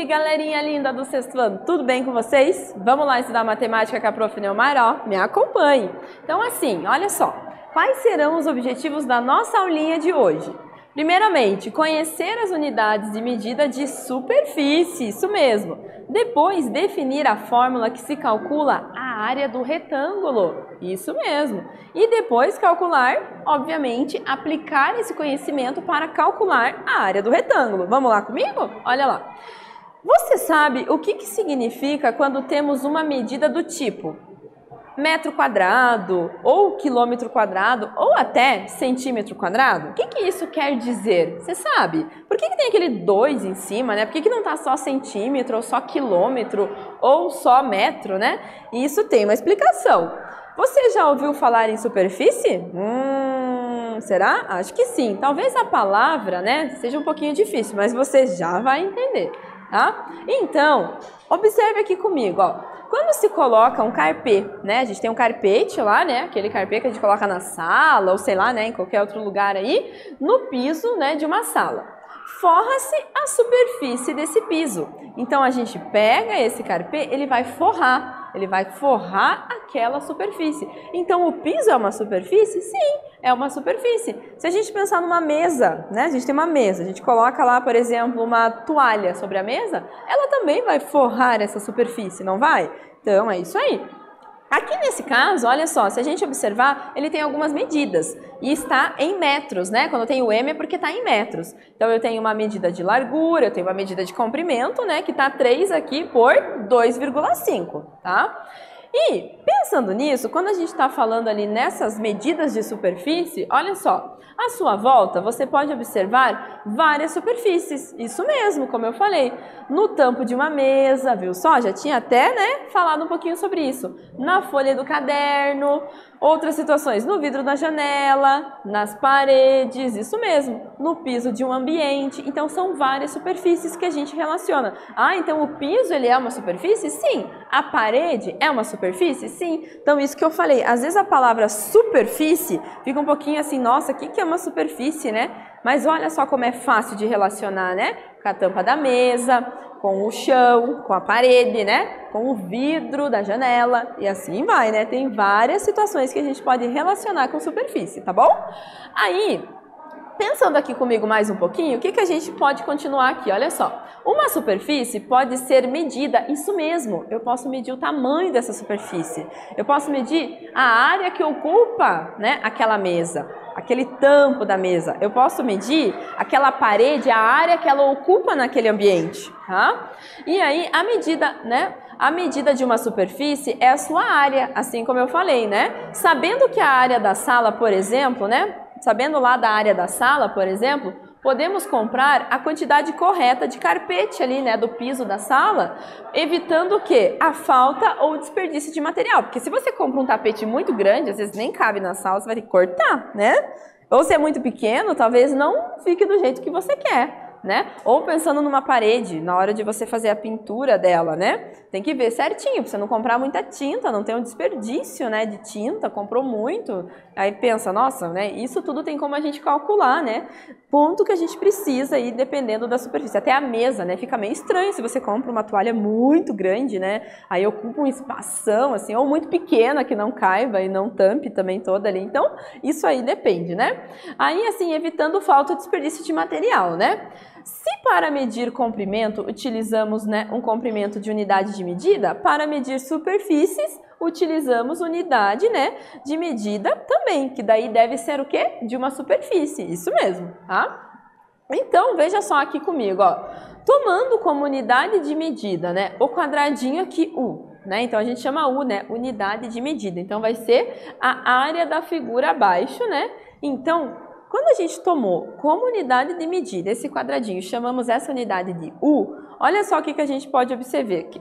Oi, galerinha linda do sexto ano, tudo bem com vocês? Vamos lá estudar matemática com a Prof. Neomar, ó, me acompanhe. Então assim, olha só, quais serão os objetivos da nossa aulinha de hoje? Primeiramente, conhecer as unidades de medida de superfície, isso mesmo. Depois, definir a fórmula que se calcula a área do retângulo, isso mesmo. E depois calcular, obviamente, aplicar esse conhecimento para calcular a área do retângulo. Vamos lá comigo? Olha lá. Você sabe o que significa quando temos uma medida do tipo metro quadrado, ou quilômetro quadrado, ou até centímetro quadrado? O que isso quer dizer? Você sabe? Por que tem aquele 2 em cima, né? Por que não tá só centímetro, ou só quilômetro, ou só metro, né? Isso tem uma explicação. Você já ouviu falar em superfície? Será? Acho que sim. Talvez a palavra, né, seja um pouquinho difícil, mas você já vai entender, tá? Então, observe aqui comigo, ó. Quando se coloca um carpê, né, a gente tem um carpete lá, né, aquele carpê que a gente coloca na sala, ou sei lá, né, em qualquer outro lugar aí, no piso, né, de uma sala. Forra-se a superfície desse piso. Então, a gente pega esse carpê, ele vai forrar aquela superfície. Então, o piso é uma superfície? Sim, é uma superfície. Se a gente pensar numa mesa, né, a gente tem uma mesa, a gente coloca lá, por exemplo, uma toalha sobre a mesa, ela também vai forrar essa superfície, não vai? Então, é isso aí. Aqui nesse caso, olha só, se a gente observar, ele tem algumas medidas e está em metros, né? Quando eu tenho M é porque está em metros. Então, eu tenho uma medida de largura, eu tenho uma medida de comprimento, né? Que está 3 aqui por 2,5, tá? E, pensando nisso, quando a gente está falando ali nessas medidas de superfície, olha só, à sua volta você pode observar várias superfícies, isso mesmo, como eu falei, no tampo de uma mesa, viu só? Já tinha até, né, falado um pouquinho sobre isso, na folha do caderno, outras situações, no vidro da janela, nas paredes, isso mesmo, no piso de um ambiente, então são várias superfícies que a gente relaciona. Ah, então o piso ele é uma superfície? Sim. A parede é uma superfície? Sim. Então isso que eu falei, às vezes a palavra superfície fica um pouquinho assim, nossa, o que é uma superfície, né? Mas olha só como é fácil de relacionar, né? Com a tampa da mesa, com o chão, com a parede, né? Com o vidro da janela e assim vai, né? Tem várias situações que a gente pode relacionar com superfície, tá bom? Aí, pensando aqui comigo mais um pouquinho, o que a gente pode continuar aqui? Olha só, uma superfície pode ser medida, isso mesmo, eu posso medir o tamanho dessa superfície, eu posso medir a área que ocupa, né, aquela mesa, aquele tampo da mesa, eu posso medir aquela parede, a área que ela ocupa naquele ambiente, tá? E aí, a medida, né? A medida de uma superfície é a sua área, assim como eu falei, né? Sabendo que a área da sala, por exemplo, né? Sabendo lá da área da sala, por exemplo, podemos comprar a quantidade correta de carpete ali, né, do piso da sala, evitando o quê? A falta ou desperdício de material. Porque se você compra um tapete muito grande, às vezes nem cabe na sala, você vai ter que cortar, né? Ou se é muito pequeno, talvez não fique do jeito que você quer, né? Ou pensando numa parede, na hora de você fazer a pintura dela, né? Tem que ver certinho, pra você não comprar muita tinta, não ter um desperdício, né, de tinta, comprou muito, aí pensa, nossa, né, isso tudo tem como a gente calcular, né? Quanto que a gente precisa aí, dependendo da superfície. Até a mesa, né, fica meio estranho se você compra uma toalha muito grande, né? Aí ocupa um espação, assim, ou muito pequena que não caiba e não tampe também toda ali. Então, isso aí depende, né? Aí, assim, evitando falta ou desperdício de material, né? Se para medir comprimento utilizamos, né, um comprimento de unidade de medida, para medir superfícies utilizamos unidade, né, de medida também, que daí deve ser o quê? De uma superfície, isso mesmo, tá? Então, veja só aqui comigo, ó, tomando como unidade de medida, né, o quadradinho aqui, U, né, então a gente chama U, né, unidade de medida, então vai ser a área da figura abaixo, né, então, quando a gente tomou como unidade de medida esse quadradinho, chamamos essa unidade de U, olha só o que a gente pode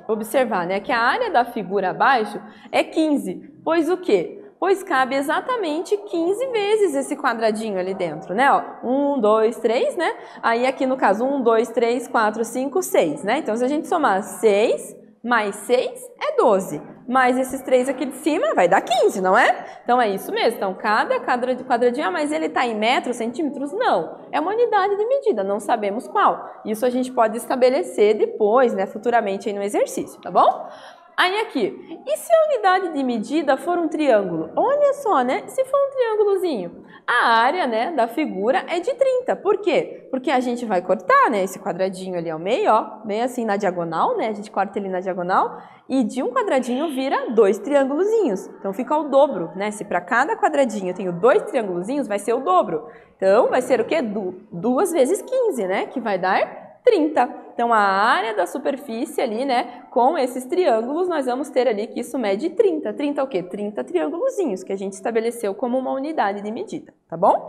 observar, né? Que a área da figura abaixo é 15, pois o quê? Pois cabe exatamente 15 vezes esse quadradinho ali dentro, né? Ó, 1, 2, 3, né? Aí aqui no caso 1, 2, 3, 4, 5, 6, né? Então se a gente somar 6 mais 6 é 12. Mais esses 3 aqui de cima vai dar 15, não é? Então é isso mesmo. Então cada quadradinho, mas ele está em metros, centímetros? Não. É uma unidade de medida, não sabemos qual. Isso a gente pode estabelecer depois, né, futuramente aí no exercício, tá bom? Aí aqui, e se a unidade de medida for um triângulo? Olha só, né? Se for um triângulozinho, a área, né, da figura é de 30. Por quê? Porque a gente vai cortar, né, esse quadradinho ali ao meio, ó, bem assim na diagonal, né? A gente corta ele na diagonal e de um quadradinho vira 2 triângulozinhos. Então fica o dobro, né? Se para cada quadradinho eu tenho 2 triângulozinhos, vai ser o dobro. Então vai ser o quê? 2 vezes 15, né? Que vai dar 30. Então, a área da superfície ali, né, com esses triângulos, nós vamos ter ali que isso mede 30. 30 o quê? 30 triângulozinhos, que a gente estabeleceu como uma unidade de medida, tá bom?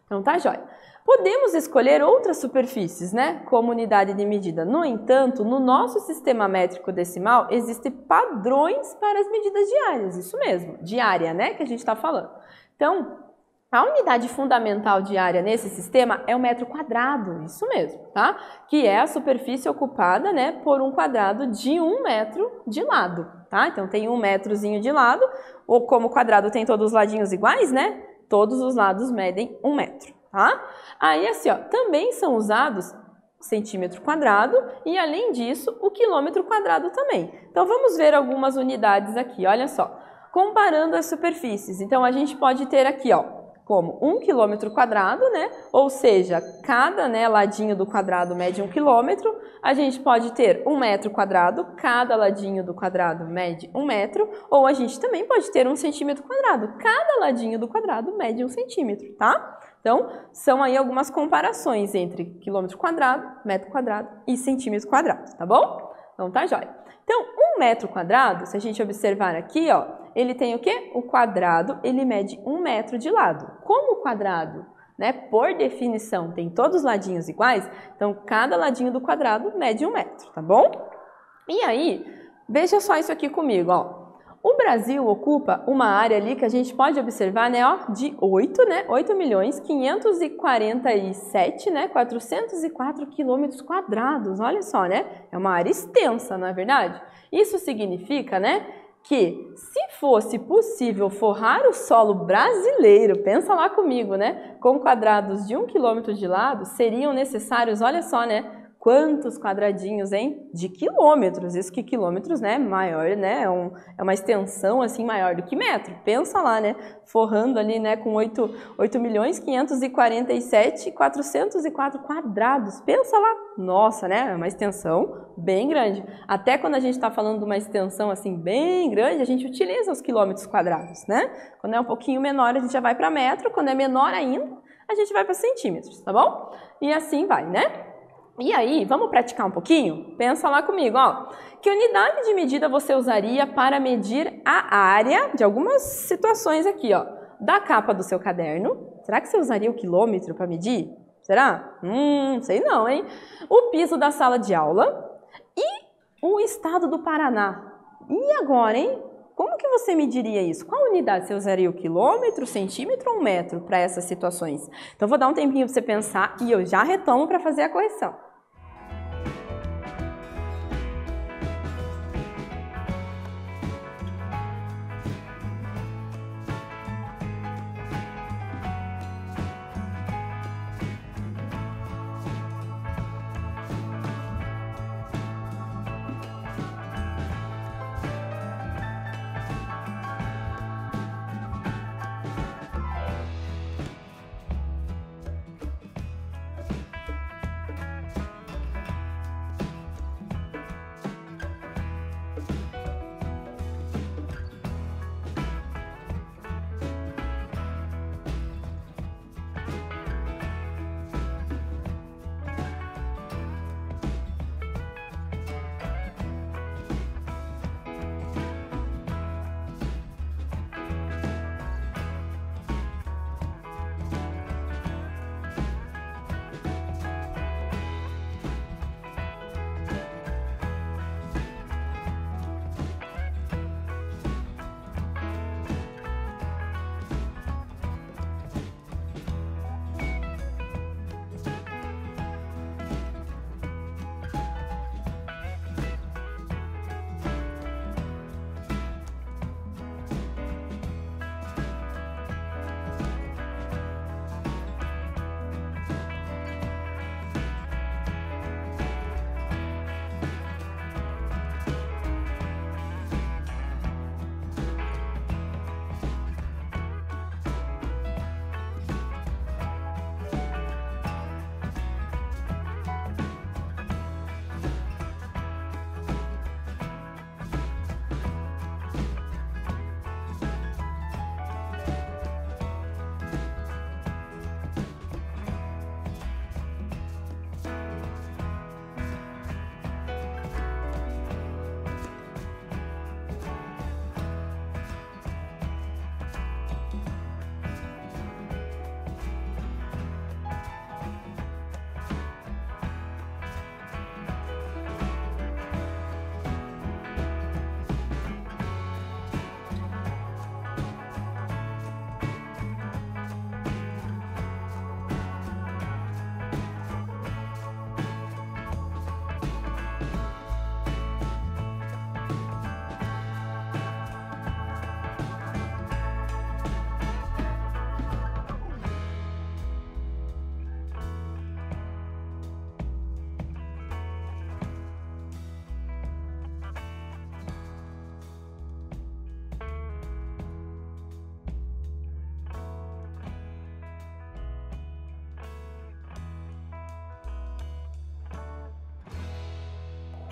Então, tá jóia. Podemos escolher outras superfícies, né, como unidade de medida. No entanto, no nosso sistema métrico decimal, existem padrões para as medidas diárias, isso mesmo, diária, né, que a gente está falando. Então, a unidade fundamental de área nesse sistema é o metro quadrado, isso mesmo, tá? Que é a superfície ocupada, né, por um quadrado de 1 metro de lado, tá? Então tem 1 metrozinho de lado, ou como o quadrado tem todos os ladinhos iguais, né? Todos os lados medem 1 metro, tá? Aí assim, ó, também são usados centímetro quadrado e além disso o quilômetro quadrado também. Então vamos ver algumas unidades aqui, olha só. Comparando as superfícies, então a gente pode ter aqui, ó, como 1 quilômetro quadrado, né? Ou seja, cada, né, ladinho do quadrado mede 1 quilômetro. A gente pode ter 1 metro quadrado, cada ladinho do quadrado mede 1 metro. Ou a gente também pode ter 1 centímetro quadrado, cada ladinho do quadrado mede 1 centímetro, tá? Então, são aí algumas comparações entre quilômetro quadrado, metro quadrado e centímetro quadrado, tá bom? Então, tá jóia. Então, 1 metro quadrado, se a gente observar aqui, ó, ele tem o quê? O quadrado, ele mede 1 metro de lado. Como o quadrado, né, por definição, tem todos os ladinhos iguais, então cada ladinho do quadrado mede 1 metro, tá bom? E aí, veja só isso aqui comigo, ó. O Brasil ocupa uma área ali que a gente pode observar, né, ó, de 8.547.404 né, 404 quilômetros quadrados, olha só, né? É uma área extensa, não é verdade? Isso significa, né, que se fosse possível forrar o solo brasileiro, pensa lá comigo, né, com quadrados de 1 quilômetro de lado, seriam necessários, olha só, né, quantos quadradinhos, hein? De quilômetros, isso que quilômetros, né, maior, né, é uma extensão assim maior do que metro, pensa lá, né, forrando ali, né, com 8.547.404 quadrados, pensa lá, nossa, né, é uma extensão bem grande, até quando a gente está falando de uma extensão assim bem grande, a gente utiliza os quilômetros quadrados, né, quando é um pouquinho menor a gente já vai para metro, quando é menor ainda, a gente vai para centímetros, tá bom? E assim vai, né? E aí, vamos praticar um pouquinho? Pensa lá comigo, ó. Que unidade de medida você usaria para medir a área de algumas situações aqui, ó? Da capa do seu caderno. Será que você usaria o quilômetro para medir? Será? Sei não, hein? O piso da sala de aula e o estado do Paraná. E agora, hein? Como que você mediria isso? Qual unidade? Você usaria o quilômetro, centímetro ou metro para essas situações? Então, vou dar um tempinho para você pensar e eu já retomo para fazer a correção.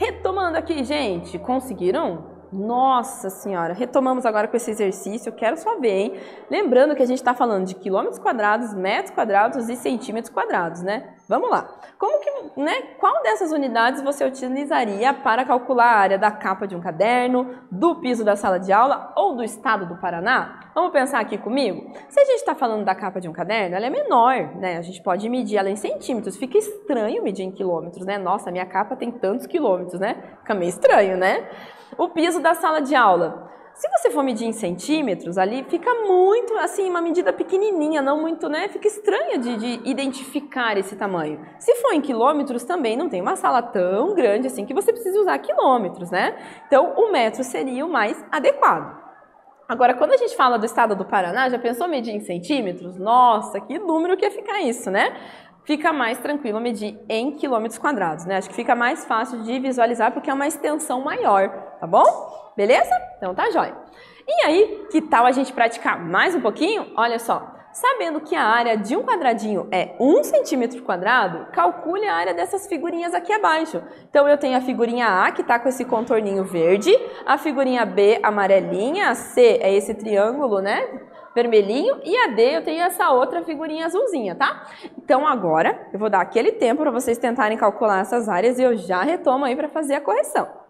Retomando aqui, gente, conseguiram? Nossa senhora, retomamos agora com esse exercício, eu quero só ver, hein? Lembrando que a gente está falando de quilômetros quadrados, metros quadrados e centímetros quadrados, né? Vamos lá. Como que, né? Qual dessas unidades você utilizaria para calcular a área da capa de um caderno, do piso da sala de aula ou do estado do Paraná? Vamos pensar aqui comigo? Se a gente está falando da capa de um caderno, ela é menor, né? A gente pode medir ela em centímetros. Fica estranho medir em quilômetros, né? Nossa, minha capa tem tantos quilômetros, né? Fica meio estranho, né? O piso da sala de aula. Se você for medir em centímetros, ali fica muito, assim, uma medida pequenininha, não muito, né? Fica estranho de identificar esse tamanho. Se for em quilômetros, também não tem uma sala tão grande assim que você precisa usar quilômetros, né? Então, o metro seria o mais adequado. Agora, quando a gente fala do estado do Paraná, já pensou medir em centímetros? Nossa, que número que ia ficar isso, né? Fica mais tranquilo medir em quilômetros quadrados, né? Acho que fica mais fácil de visualizar porque é uma extensão maior, tá bom? Beleza? Então tá jóia. E aí, que tal a gente praticar mais um pouquinho? Olha só, sabendo que a área de um quadradinho é 1 centímetro quadrado, calcule a área dessas figurinhas aqui abaixo. Então eu tenho a figurinha A, que tá com esse contorninho verde, a figurinha B amarelinha, a C é esse triângulo, né? Vermelhinho, e a D eu tenho essa outra figurinha azulzinha, tá? Então agora eu vou dar aquele tempo para vocês tentarem calcular essas áreas e eu já retomo aí para fazer a correção.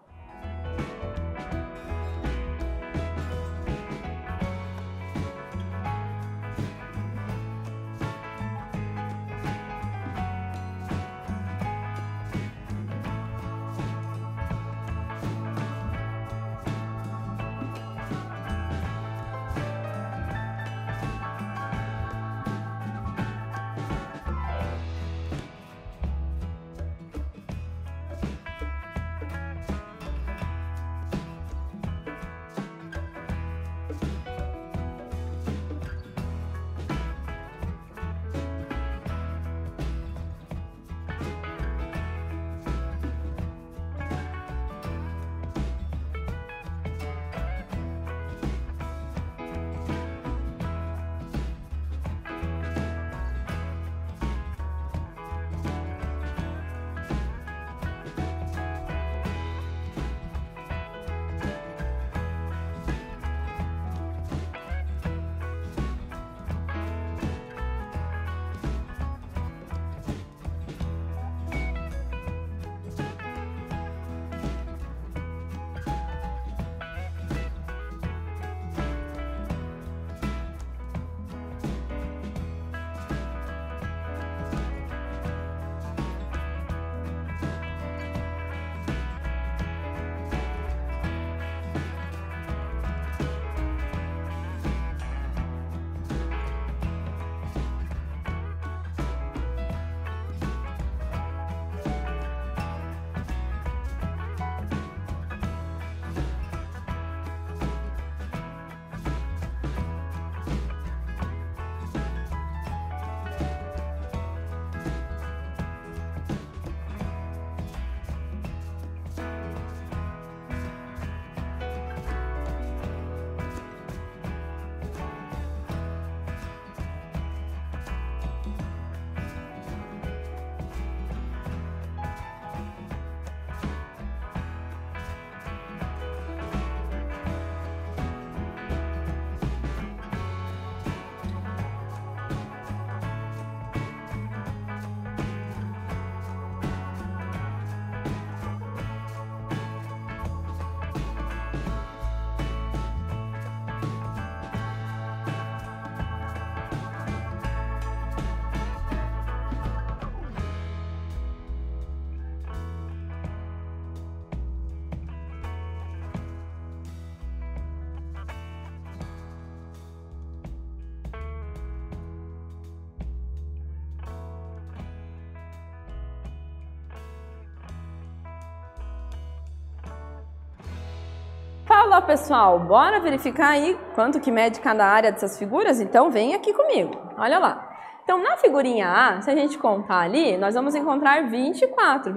Fala pessoal, bora verificar aí quanto que mede cada área dessas figuras? Então vem aqui comigo, olha lá. Então, na figurinha A, se a gente contar ali, nós vamos encontrar 24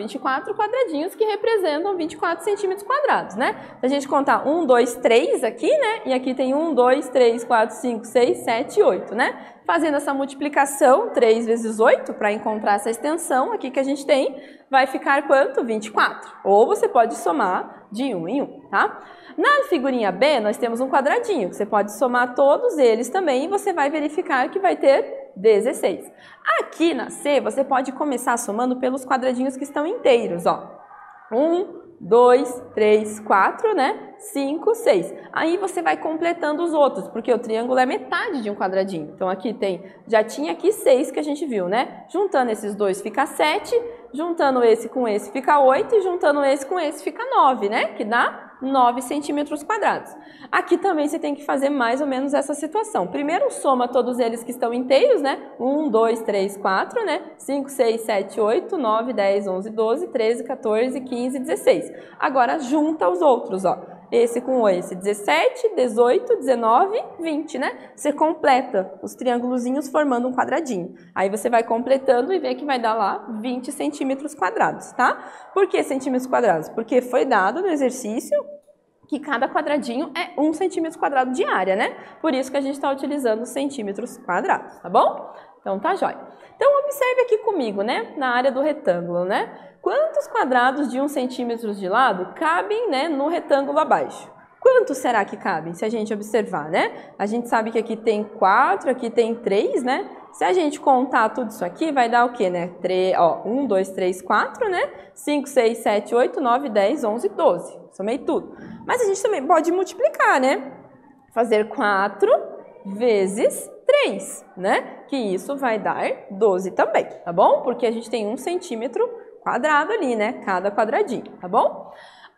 quadradinhos que representam 24 centímetros quadrados, né? Se a gente contar 1, 2, 3 aqui, né? E aqui tem 1, 2, 3, 4, 5, 6, 7, 8, né? Fazendo essa multiplicação, 3 vezes 8, para encontrar essa extensão aqui que a gente tem, vai ficar quanto? 24. Ou você pode somar de 1 em 1, tá? Na figurinha B, nós temos um quadradinho, que você pode somar todos eles também e você vai verificar que vai ter 16. Aqui na C, você pode começar somando pelos quadradinhos que estão inteiros, ó. 1, 2, 3, 4, né? 5, 6. Aí você vai completando os outros, porque o triângulo é metade de um quadradinho. Então aqui tem, já tinha aqui 6 que a gente viu, né? Juntando esses dois fica 7, juntando esse com esse fica 8 e juntando esse com esse fica 9, né? Que dá 9 centímetros quadrados. Aqui também você tem que fazer mais ou menos essa situação. Primeiro soma todos eles que estão inteiros, né? 1, 2, 3, 4, né? 5, 6, 7, 8, 9, 10, 11, 12, 13, 14, 15, 16. Agora junta os outros, ó. Esse com esse, 17, 18, 19, 20, né? Você completa os triângulozinhos formando um quadradinho. Aí você vai completando e vê que vai dar lá 20 centímetros quadrados, tá? Por que centímetros quadrados? Porque foi dado no exercício que cada quadradinho é 1 centímetro quadrado de área, né? Por isso que a gente está utilizando centímetros quadrados, tá bom? Então tá jóia. Então observe aqui comigo, né? Na área do retângulo, né? Quantos quadrados de 1 centímetro de lado cabem, né, no retângulo abaixo? Quantos será que cabem, se a gente observar, né? A gente sabe que aqui tem 4, aqui tem 3, né? Se a gente contar tudo isso aqui, vai dar o quê, né? 1, 2, 3, 4, né? 5, 6, 7, 8, 9, 10, 11, 12. Somei tudo. Mas a gente também pode multiplicar, né? Fazer 4 vezes 3, né? Que isso vai dar 12 também, tá bom? Porque a gente tem 1 centímetro quadrado ali, né? Cada quadradinho, tá bom?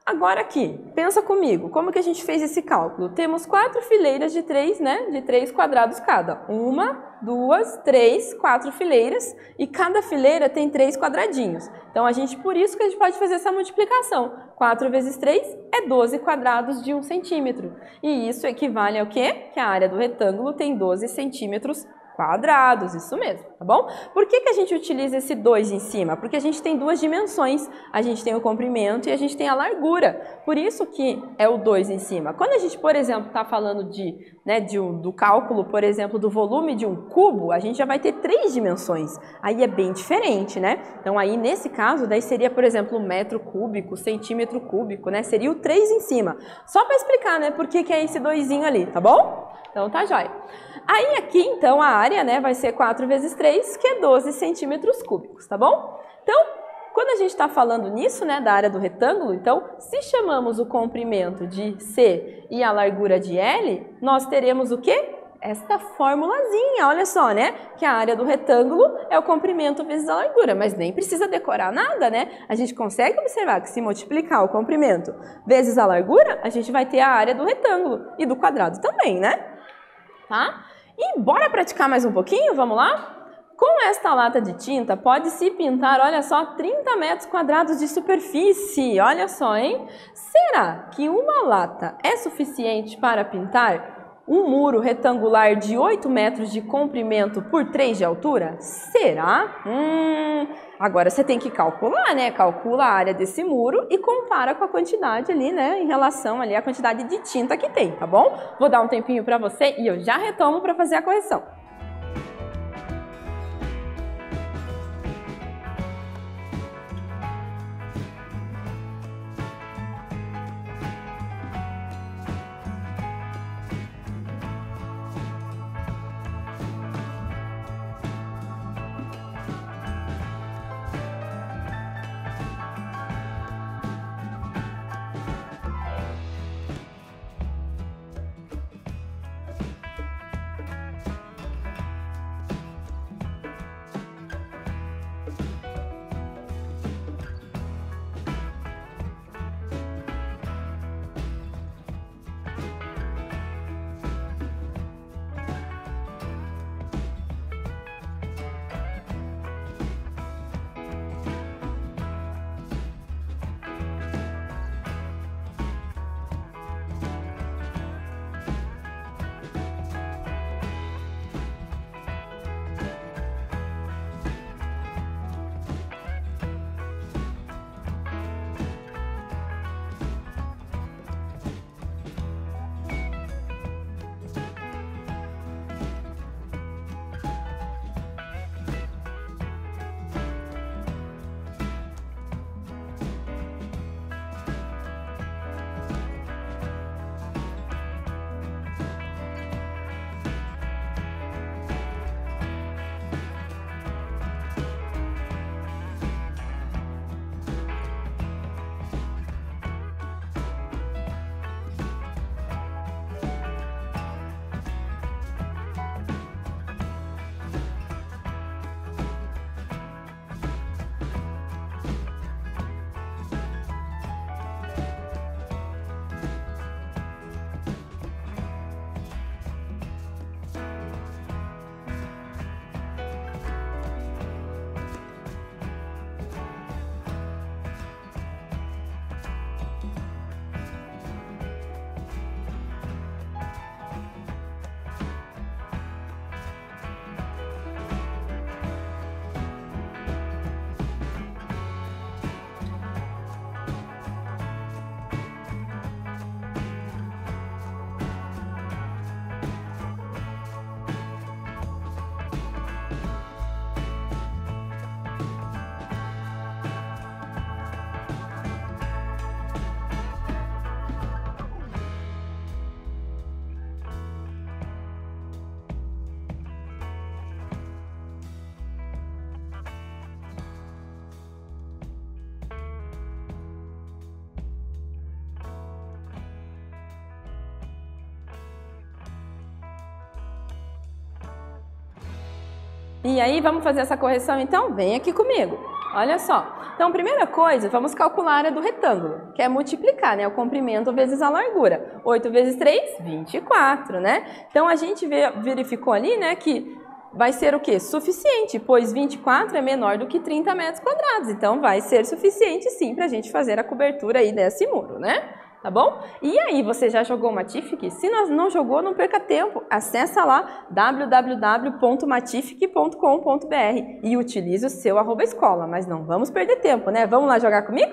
Agora aqui, pensa comigo, como que a gente fez esse cálculo? Temos 4 fileiras de 3, né? De 3 quadrados cada. 1, 2, 3, 4 fileiras e cada fileira tem 3 quadradinhos. Então, por isso que a gente pode fazer essa multiplicação. 4 vezes 3 é 12 quadrados de 1 centímetro. E isso equivale ao quê? Que a área do retângulo tem 12 centímetros quadrados, isso mesmo, tá bom? Por que a gente utiliza esse 2 em cima? Porque a gente tem duas dimensões, a gente tem o comprimento e a gente tem a largura, por isso que é o 2 em cima. Quando a gente, por exemplo, está falando do cálculo, por exemplo, do volume de um cubo, a gente já vai ter 3 dimensões, aí é bem diferente, né? Então aí, nesse caso, daí seria, por exemplo, metro cúbico, centímetro cúbico, né? Seria o 3 em cima. Só para explicar, né, por que é esse 2zinho ali, tá bom? Então tá jóia. Aí aqui, então, a área, né, vai ser 4 vezes 3, que é 12 centímetros cúbicos, tá bom? Então, quando a gente está falando nisso, né, da área do retângulo, então, se chamamos o comprimento de C e a largura de L, nós teremos o quê? Esta formulazinha, olha só, né? Que a área do retângulo é o comprimento vezes a largura, mas nem precisa decorar nada, né? A gente consegue observar que se multiplicar o comprimento vezes a largura, a gente vai ter a área do retângulo e do quadrado também, né? Tá? E bora praticar mais um pouquinho? Vamos lá? Com esta lata de tinta, pode-se pintar, olha só, 30 metros quadrados de superfície. Olha só, hein? Será que uma lata é suficiente para pintar um muro retangular de 8 metros de comprimento por 3 de altura? Será? Agora você tem que calcular, né? Calcula a área desse muro e compara com a quantidade ali, né? Em relação ali à quantidade de tinta que tem, tá bom? Vou dar um tempinho para você e eu já retomo para fazer a correção. E aí, vamos fazer essa correção então? Vem aqui comigo. Olha só. Então, primeira coisa, vamos calcular a área do retângulo, que é multiplicar, né? O comprimento vezes a largura. 8 vezes 3, 24, né? Então, a gente verificou ali, né, que vai ser o quê? Suficiente, pois 24 é menor do que 30 metros quadrados. Então, vai ser suficiente, sim, para a gente fazer a cobertura aí desse muro, né? Tá bom? E aí, você já jogou Matific? Se não jogou, não perca tempo. Acessa lá www.matific.com.br e utilize o seu @escola. Mas não vamos perder tempo, né? Vamos lá jogar comigo?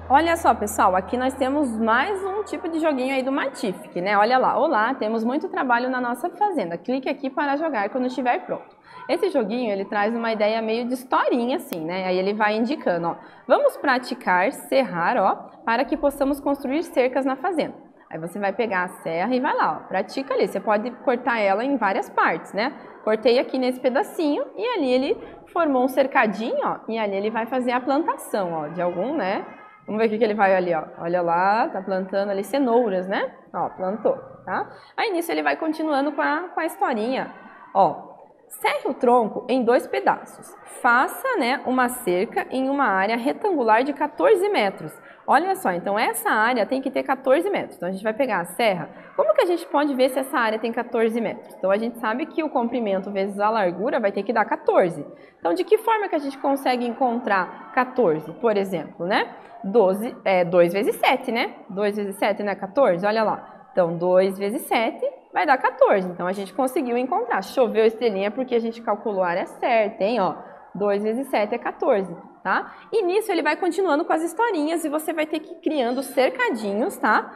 Olha só, pessoal, aqui nós temos mais um tipo de joguinho aí do Matific, né? Olha lá, olá, temos muito trabalho na nossa fazenda. Clique aqui para jogar quando estiver pronto. Esse joguinho, ele traz uma ideia meio de historinha, assim, né? Aí ele vai indicando, ó, vamos praticar serrar, ó, para que possamos construir cercas na fazenda. Aí você vai pegar a serra e vai lá, ó, pratica ali. Você pode cortar ela em várias partes, né? Cortei aqui nesse pedacinho e ali ele formou um cercadinho, ó, e ali ele vai fazer a plantação, ó, de algum, né? Vamos ver o que ele vai ali, ó. Olha lá, tá plantando ali cenouras, né? Ó, plantou, tá? Aí nisso ele vai continuando com a historinha. Ó, serre o tronco em 2 pedaços. Faça, né, uma cerca em uma área retangular de 14 metros. Olha só, então essa área tem que ter 14 metros. Então a gente vai pegar a serra. Como que a gente pode ver se essa área tem 14 metros? Então a gente sabe que o comprimento vezes a largura vai ter que dar 14. Então de que forma que a gente consegue encontrar 14, por exemplo, né? 2 vezes 7, né? 2 vezes 7 não é 14? Olha lá. Então 2 vezes 7 vai dar 14. Então a gente conseguiu encontrar. Choveu estrelinha porque a gente calculou a área certa, hein? Ó, 2 vezes 7 é 14, tá? E nisso ele vai continuando com as historinhas e você vai ter que ir criando cercadinhos, tá?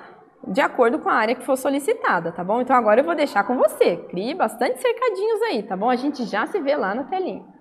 De acordo com a área que for solicitada, tá bom? Então agora eu vou deixar com você. Crie bastante cercadinhos aí, tá bom? A gente já se vê lá na telinha.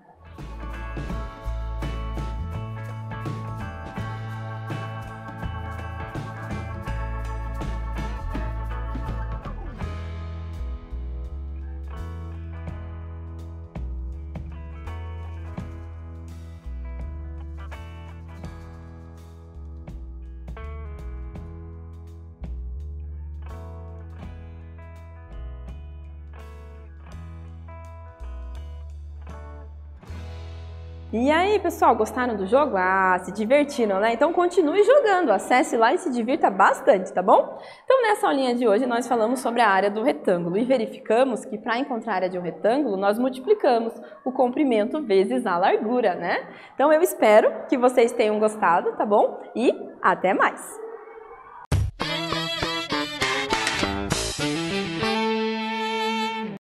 E aí, pessoal, gostaram do jogo? Ah, se divertiram, né? Então continue jogando, acesse lá e se divirta bastante, tá bom? Então nessa aulinha de hoje nós falamos sobre a área do retângulo e verificamos que para encontrar a área de um retângulo nós multiplicamos o comprimento vezes a largura, né? Então eu espero que vocês tenham gostado, tá bom? E até mais!